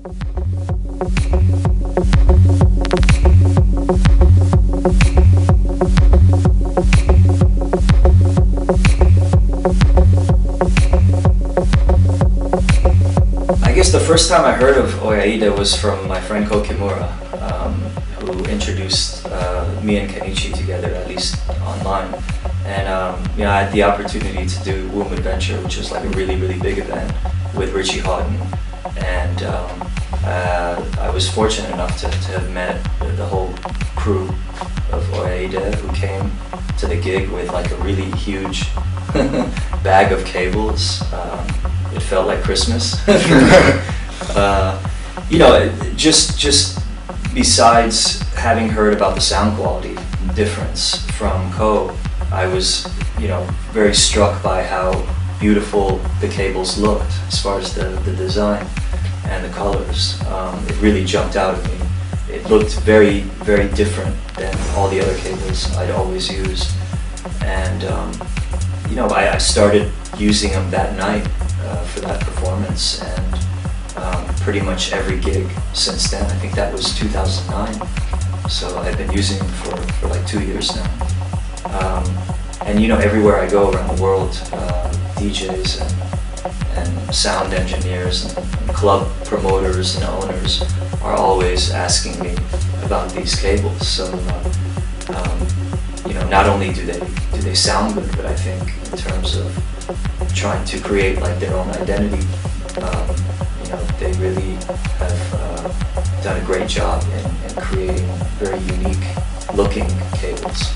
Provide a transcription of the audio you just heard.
I guess the first time I heard of Oyaide was from my friend Ko Kimura, who introduced me and Kenichi together, at least online. And you know, I had the opportunity to do Womb Adventure, which was like a really, really big event with Richie Houghton. And I was fortunate enough to have met the whole crew of Oyaide, who came to the gig with like a really huge bag of cables. It felt like Christmas. You know, just besides having heard about the sound quality difference from Ko, I was, you know, very struck by how beautiful the cables looked as far as the design and the colors. It really jumped out at me. It looked very, very different than all the other cables I'd always used. And you know, I started using them that night for that performance, and pretty much every gig since then. I think that was 2009, so I've been using them for like 2 years now. And you know, everywhere I go around the world, DJs and sound engineers and club promoters and owners are always asking me about these cables. So you know, not only do they sound good, but I think in terms of trying to create like their own identity, you know, they really have done a great job in creating very unique looking cables.